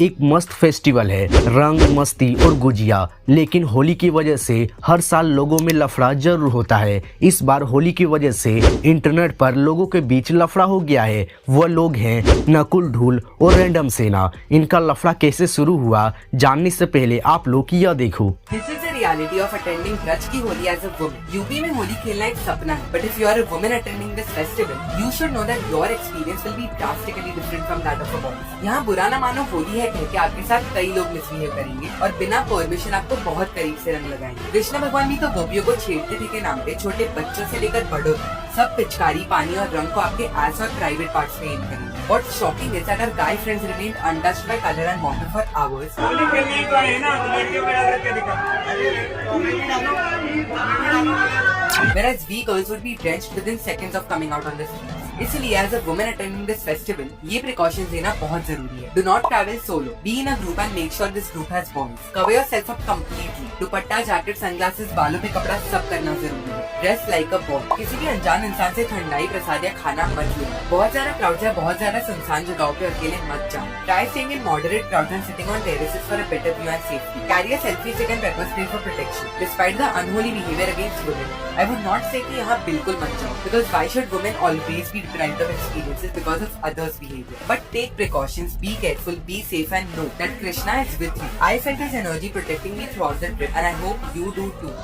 एक मस्त फेस्टिवल है, रंग मस्ती और गुजिया। लेकिन होली की वजह से हर साल लोगों में लफड़ा जरूर होता है। इस बार होली की वजह से इंटरनेट पर लोगों के बीच लफड़ा हो गया है। वह लोग हैं नकुल ढूल और रैंडम सेना। इनका लफड़ा कैसे शुरू हुआ जानने से पहले आप लोग यह देखो। This is the reality of attending Braj की Holi as a woman. UP में होली खेलना एक सपना है, but if you are a woman attending this festival, you should know that your experience will be drastically different from that of a boy. यहाँ बुरा न मानो होली है कह के आपके साथ कई लोग मिसबिहेव करेंगे और बिना परमिशन आपको बहुत करीब से रंग लगाएंगे। कृष्ण भगवान भी तो गोपियों को छेड़ते थे के नाम पे छोटे बच्चों से लेकर बड़ों तक सब पिचकारी, पानी और रंग को आपके एस और प्राइवेट पार्ट्स में एम करेंगे। What's shocking is that our guy friends remained untouched by color and water for hours. Whereas we girls would be drenched within seconds of coming out on the streets. इसलिए as a woman attending this festival, ये precautions लेना बहुत जरूरी है. Do not travel solo. Be in a group and make sure this group has bonds. Cover yourself up completely. Dupatta, jacket, sunglasses, बालों पे कपड़ा सब करना जरूरी है. Dress like a bomb. किसी भी अनजान इंसान से ठंडाई, प्रसाद या खाना मत लेना. बहुत ज्यादा क्राउड या बहुत ज्यादा सुनसान जगहों पे अकेले मत जाओ. Try staying in moderate crowds and sitting on terraces for a better view and safety. Carry a selfie stick and pepper spray for protection. Despite the unholy behavior against women, I would not say कि यहाँ बिल्कुल मत जाओ. Because why should women always be deprived of experiences because of others' behavior? But take precautions, be careful, be safe, and know that Krishna is with you. I felt his energy protecting me throughout the trip, and I hope you do too.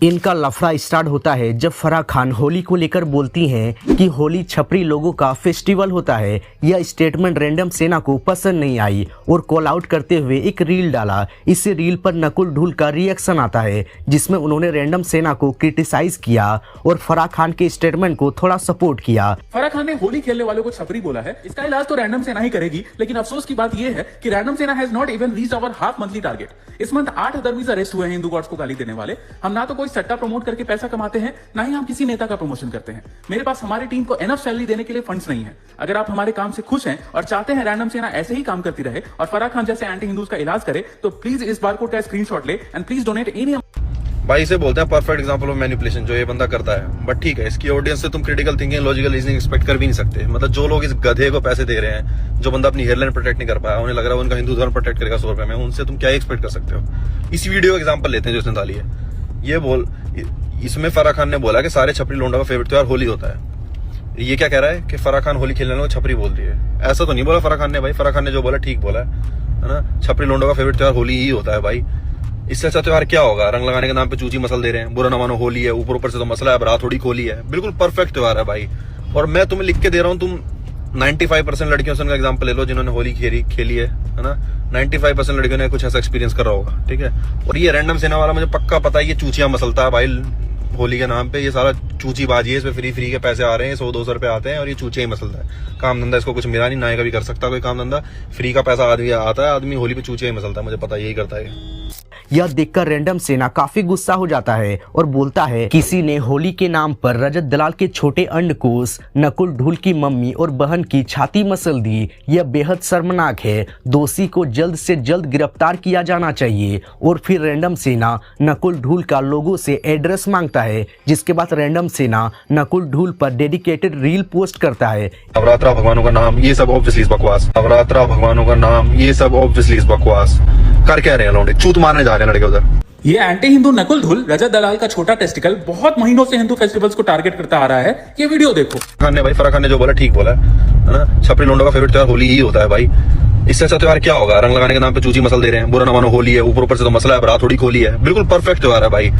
इनका लफड़ा start होता है जब फराह खान होली को लेकर बोलती हैं कि होली छपरी लोगों का फेस्टिवल होता है। यह स्टेटमेंट रैंडम सेना को पसंद नहीं आई और कॉल आउट करते हुए एक रील डाला। इस रील पर नकुल ढूल का रिएक्शन आता है जिसमें उन्होंने रैंडम सेना को क्रिटिसाइज किया और फराह खान के स्टेटमेंट को थोड़ा सपोर्ट किया। फराह खान ने होली खेलने वालों को छपरी बोला है। इसका इलाज तो रैंडम सेना ही करेगी, लेकिन अफसोस की बात यह है कि रैंडम सेना has not even reached our half monthly target. इस मंथ 8 अदरवीज अरेस्ट हुए हैं हिंदू गॉड्स को गाली देने वाले। हम ना तो कोई सट्टा प्रमोट करके पैसा कमाते हैं, ना ही हम किसी नेता का प्रमोशन करते हैं। मेरे पास हमारी टीम को एनफ सैलरी देने के लिए फंड्स नहीं है। अगर आप हमारे काम से खुश हैं और चाहते हैं रैंडम सेना ऐसे ही काम करती रहे और फराह खान जैसे एंटी हिंदूज का इलाज करे, तो प्लीज इस बारकोड का स्क्रीनशॉट ले एंड प्लीज डोनेट एनी। भाई इसे बोलते हैं परफेक्ट एग्जांपल ऑफ मैनिपुलेशन जो ये बंदा करता है। बट ठीक है, इसकी ऑडियंस से तुम critical thinking, logical reasoning expect कर भी नहीं सकते। मतलब जो लोग इस गधे को पैसे दे रहे हैं, जो बंदा अपनी हेयरलाइन प्रोटेक्ट नहीं कर पाया, उन्हें लग रहा है उनका हिंदू धर्म प्रोटेक्ट करेगा 100 रुपए में, उनसे तुम क्या एक्सपेक्ट कर सकते हो। इस वीडियो का एग्जाम्पल लेते हैं जो इसने डाली है। इसमें फराह खान ने बोला कि सारे छपरी लोंडा का फेवरेट त्योहार होली होता है। ये क्या कह रहा है कि फराह खान होली खेलने वालों को छपरी बोल रही है। ऐसा तो नहीं बोला फराह खान ने भाई। फराह खान ने जो बोला ठीक बोला है ना। छपरी लोंडा का फेवरेट त्योहार होली ही होता है भाई। इससे अच्छा त्योहार क्या होगा। रंग लगाने के नाम पे चूची मसल दे रहे हैं। बुरा न मानो होली है, ऊपर से तो मसला है, रात थोड़ी खोली है। बिल्कुल परफेक्ट त्योहार है भाई। और मैं तुम्हें लिख के दे रहा हूँ, तुम 95% लड़कियों से उनका एग्जाम्पल ले लो जिन्होंने होली खेली है ना। 95% लड़कियों ने कुछ ऐसा एक्सपीरियंस कर रहा होगा, ठीक है। और ये रैंडम सेना वाला मुझे पक्का पता है ये चूचियां मसलता है भाई होली के नाम पे। ये सारा चूची बाजी है, इसमें फ्री के पैसे आ रहे हैं, 100-200 रुपए आते हैं और ये चूचियां ही मसलता है। काम धंधा इसको कुछ मिला नहीं, ना कभी कर सकता कोई काम धंधा। फ्री का पैसा आदमी आता है, आदमी होली पे चूचियां ही मसलता है, मुझे पता यही करता है। यह देखकर रैंडम सेना काफी गुस्सा हो जाता है और बोलता है किसी ने होली के नाम पर रजत दलाल के छोटे अंडकोश नकुल ढूल की मम्मी और बहन की छाती मसल दी। यह बेहद शर्मनाक है। दोषी को जल्द से जल्द गिरफ्तार किया जाना चाहिए। और फिर रैंडम सेना नकुल ढूल का लोगों से एड्रेस मांगता है, जिसके बाद रैंडम सेना नकुल ढूल पर डेडिकेटेड रील पोस्ट करता है। नवरात्रा भगवानों का नाम, ये सब ऑब्वियसली बकवास। नवरात्रा भगवानों का नाम, ये सब ऑब्वियसली बकवास। कर क्या रहे हैं लौंडे, चूत मारने जा रहे हैं लड़के उधर। ये एंटी हिंदू नकुल ढुल रजत दलाल का छोटा टेस्टिकल बहुत महीनों से हिंदू फेस्टिवल्स को टारगेट करता आ रहा है। ये वीडियो देखो। फराह खान ने जो बोला ठीक बोला है ना। छपरी लोंडों का फेवरेट त्योहार होली ही होता है भाई। इससे अच्छा त्योहार क्या होगा। रंग लगाने के नाम पे चूची मसल दे रहे हैं। बुरा न मानो होली है, ऊपर से तो मसला है, रात थोड़ी खोली है। बिल्कुल परफेक्ट त्योहार है भाई।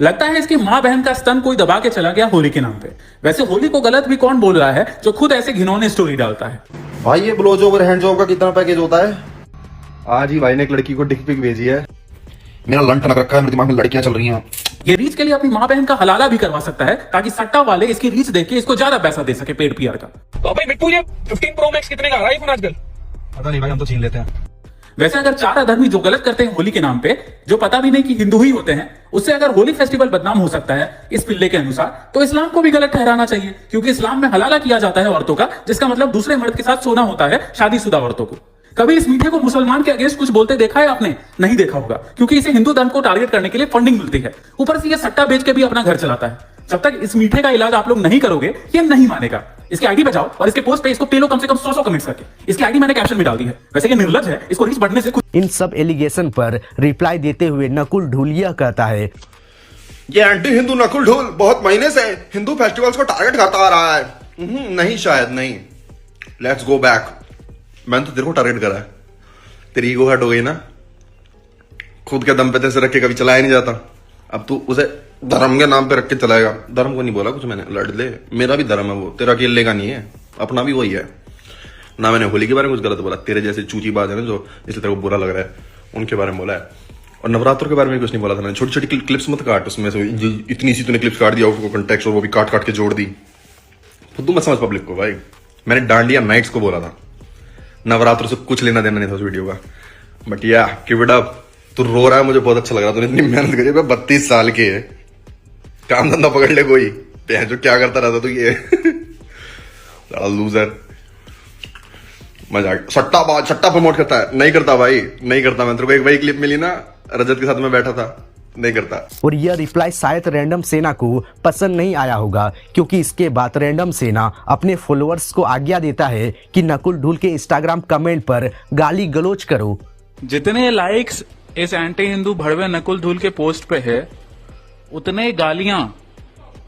लगता है इसकी माँ बहन का स्तन कोई दबा के चला गया होली के नाम पे। वैसे होली को गलत भी कौन बोल रहा है जो खुद ऐसे घिनौने स्टोरी डालता है। भाई ये ब्लो जॉब और हैंड जॉब का कितना पैकेज होता है। आज ही भाई ने एक लड़की को डिक पिक भेजी है। मेरा लंट लग रखा है, मेरे दिमाग में लड़कियां चल रही हैं। ये रीच के लिए अपनी माँ बहन का हलाला भी करवा सकता है ताकि सट्टा वाले इसकी रीच देख के इसको ज्यादा पैसा दे सके पेड पीआर का। तो भाई मिट्टू, ये 15 प्रो मैक्स कितने का आ रहा है फोन आजकल? पता नहीं भाई, हम तो छीन लेते हैं। वैसे अगर 4 अधर्मी जो गलत करते हैं होली के नाम पे, जो पता भी नहीं कि हिंदू ही होते हैं, उससे अगर होली फेस्टिवल बदनाम हो सकता है इस पिल्ले के अनुसार, तो इस्लाम को भी गलत ठहराना चाहिए। क्योंकि इस्लाम में हलाला किया जाता है औरतों का, जिसका मतलब दूसरे मर्द के साथ सोना होता है शादीशुदा औरतों को। कभी इस मीठे को मुसलमान के अगेंस्ट कुछ बोलते देखा है आपने? नहीं देखा होगा, क्योंकि इसे हिंदू धर्म को टारगेट करने के लिए फंडिंग मिलती है। ऊपर से ये सट्टा बेच के भी अपना घर चलाता है। जब तक इस मीठे का इलाज आप लोग नहीं करोगे, ये नहीं मानेगा। इसके आईडी पे जाओ और इसके पोस्ट पे इसको पेलो कम से कम 100 कमेंट्स करके। इसकी आईडी मैंने कैप्शन में डाल दी है। वैसे ये निर्लज है, इसको रीच बढ़ने से कुछ। इन सब एलिगेशन पर रिप्लाई देते हुए नकुल ढूल यह कहता है, ये एंटी हिंदू नकुल ढोल बहुत महीने से हिंदू फेस्टिवल्स को टारगेट करता आ रहा है। नहीं, शायद नहीं। Let's go back. मैंने तो तेरे को टारगेट करा है, तेरी ईगो हर्ट हो गई ना, खुद के दम पे तेरे रख के कभी चलाया नहीं जाता, अब तू उसे धर्म के नाम पे रख के चलाएगा। धर्म को नहीं बोला कुछ मैंने, लड़ ले, मेरा भी धर्म है वो, तेरा अकेले का नहीं है, अपना भी वही है ना। मैंने होली के बारे में कुछ गलत बोला, तेरे जैसे चूची बात है ना जो इसलिए तेरे को बुरा लग रहा है, उनके बारे में बोला है। और नवरात्रों के बारे में कुछ नहीं बोला था मैंने। छोटी छोटी क्लिप्स मत काट, उसमें से इतनी सी तूने क्लिप्स काट दिया उसको कंटेक्स्ट, और वो भी काट काट के जोड़ दी। खुद मत समझ पब्लिक को भाई। मैंने डांडिया नाइट्स को बोला था, नवरात्रों से कुछ लेना देना नहीं था उस वीडियो का। बट या कीप इट अप। तू रो रहा है, मुझे बहुत अच्छा लग रहा है, तूने इतनी मेहनत करी। 32 साल के है, काम धंधा पकड़ ले कोई, जो क्या करता रहता तू ये लूजर। मजाक, सट्टा प्रमोट करता है, नहीं करता भाई, नहीं करता। मैं तेरे को एक भाई क्लिप मिली ना, रजत के साथ में बैठा था, नहीं करता। और यह रिप्लाई शायद रैंडम सेना को पसंद नहीं आया होगा, क्योंकि इसके बाद रैंडम सेना अपने फॉलोअर्स को आज्ञा देता है कि नकुल ढूल के इंस्टाग्राम कमेंट पर गाली गलौज करो। जितने लाइक्स इस एंटी हिंदू भड़वे नकुल ढूल के पोस्ट पे है, उतने गालियां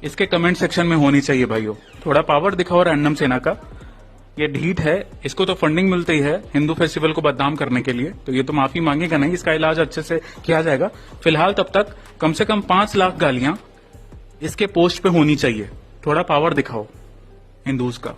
इसके कमेंट सेक्शन में होनी चाहिए भाइयों। थोड़ा पावर दिखाओ रैंडम सेना का। ये ढीठ है, इसको तो फंडिंग मिलती है हिंदू फेस्टिवल को बदनाम करने के लिए, तो ये तो माफी मांगेगा नहीं, इसका इलाज अच्छे से किया जाएगा। फिलहाल तब तक कम से कम 5 लाख गालियां इसके पोस्ट पे होनी चाहिए। थोड़ा पावर दिखाओ हिंदूज का।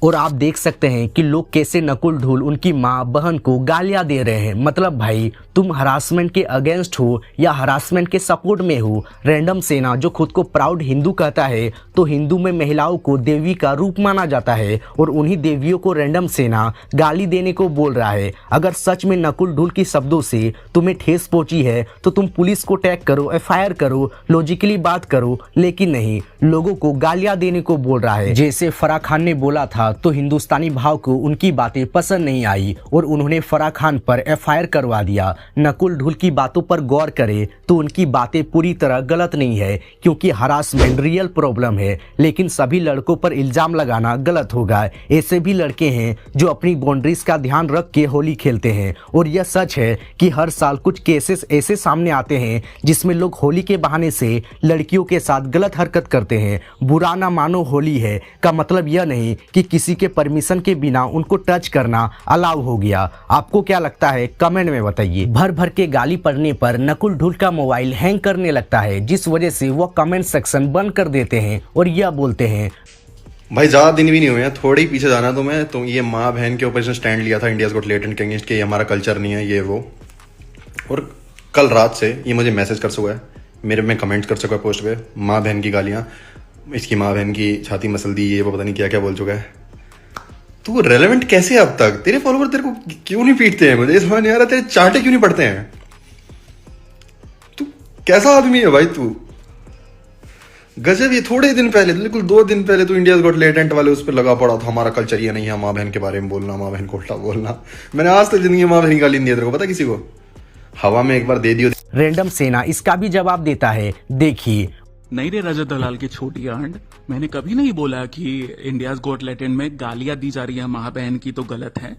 और आप देख सकते हैं कि लोग कैसे नकुल ढूल उनकी माँ बहन को गालियां दे रहे हैं। मतलब भाई, तुम हरासमेंट के अगेंस्ट हो या हरासमेंट के सपोर्ट में हो। रैंडम सेना जो खुद को प्राउड हिंदू कहता है, तो हिंदू में महिलाओं को देवी का रूप माना जाता है, और उन्हीं देवियों को रैंडम सेना गाली देने को बोल रहा है। अगर सच में नकुल ढूल की शब्दों से तुम्हें ठेस पहुंची है तो तुम पुलिस को टैग करो, FIR करो, लॉजिकली बात करो, लेकिन नहीं, लोगों को गालियां देने को बोल रहा है। जैसे फराह खान ने बोला था, तो हिंदुस्तानी भाव को उनकी बातें पसंद नहीं आई और उन्होंने फराह खान पर FIR करवा दिया। नकुल ढूल की बातों पर गौर करें तो उनकी बातें पूरी तरह गलत नहीं है, क्योंकि हरासमेंट रियल प्रॉब्लम है, लेकिन सभी लड़कों पर इल्जाम लगाना गलत होगा। ऐसे भी लड़के हैं जो अपनी बाउंड्रीज का ध्यान रख के होली खेलते हैं, और यह सच है कि हर साल कुछ केसेस ऐसे सामने आते हैं जिसमें लोग होली के बहाने से लड़कियों के साथ गलत हरकत करते हैं। बुरा ना मानो, होली है का मतलब यह नहीं कि किसी के परमिशन के बिना उनको टच करना अलाउ हो गया। आपको क्या लगता है, कमेंट में बताइए। भर भर के गाली पड़ने पर नकुल ढूल का मोबाइल हैंग करने लगता है, जिस वजह से वो कमेंट सेक्शन बंद कर देते हैं और यह बोलते हैं, भाई ज्यादा दिन भी नहीं हुए हैं, थोड़े ही पीछे जाना तुम्हें। तो ये माँ बहन के ऊपर स्टैंड लिया था इंडियाज गॉट टैलेंट के अगेंस्ट, ये हमारा कल्चर नहीं है ये वो। और कल रात से ये मुझे मैसेज कर चुका है, मेरे में कमेंट कर चुका है पोस्ट पे, माँ बहन की गालियां, इसकी माँ बहन की छाती मसल दी, ये वो पता नहीं क्या क्या बोल चुका है। तू रेलेवेंट कैसे अब तक? तेरे फॉलोवर तेरे को क्यों नहीं पीटते हैं? मुझे समझ नहीं आ रहा, तेरे चांटे क्यों नहीं पड़ते हैं? तू कैसा आदमी है भाई तू? गजब। ये थोड़े दिन पहले, बिल्कुल 2 दिन पहले तू इंडियाज गॉट टैलेंट वाले उस पर लगा पड़ा था, हमारा कल्चर ये नहीं है माँ बहन के बारे में बोलना, माँ बहन को उल्टा बोलना। मैंने आज तक जिंदगी माँ बहन की गाली नहीं दी, तेरे को पता किसी को? हवा में एक बार दे दियो। रैंडम सेना इसका भी जवाब देता है, देखिए। नहीं रे रजत दलाल की छोटी आंट, मैंने कभी नहीं बोला कि इंडियाज गॉट टैलेंट में गालियां दी जा रही है माँ बहन की तो गलत है।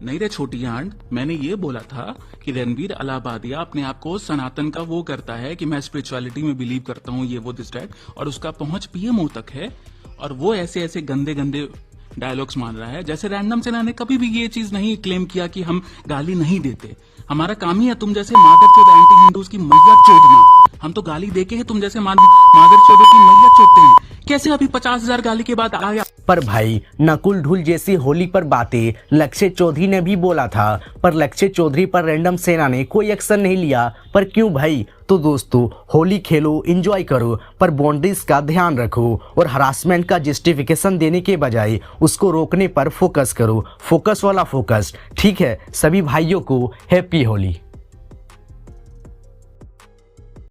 नहीं रे छोटी आंट, मैंने ये बोला था कि रणबीर अलाहाबादिया अपने आप को सनातन का वो करता है कि मैं स्पिरिचुअलिटी में बिलीव करता हूँ, ये वो दिस डैट, और उसका पहुंच PMO तक है, और वो ऐसे ऐसे गंदे गंदे डायलॉग्स मान रहा है। जैसे रैंडम सेना ने कभी भी ये चीज नहीं क्लेम किया कि हम गाली नहीं देते। हमारा काम ही है तुम जैसे मादर चोद एंटी हिंदूज की मैया चोदना। हम तो गाली देके ही तुम जैसे मादर चोदों की मैया चोदते हैं। कैसे अभी 50,000 गाली के बाद आया? पर भाई, नकुल ढूल जैसी होली पर बातें लक्ष्य चौधरी ने भी बोला था, पर लक्ष्य चौधरी पर रैंडम सेना ने कोई एक्शन नहीं लिया। पर क्यों भाई? तो दोस्तों, होली खेलो, एंजॉय करो, पर बाउंड्रीज का ध्यान रखो, और हरासमेंट का जस्टिफिकेशन देने के बजाय उसको रोकने पर फोकस करो। फोकस वाला फोकस। ठीक है, सभी भाइयों को हैप्पी होली।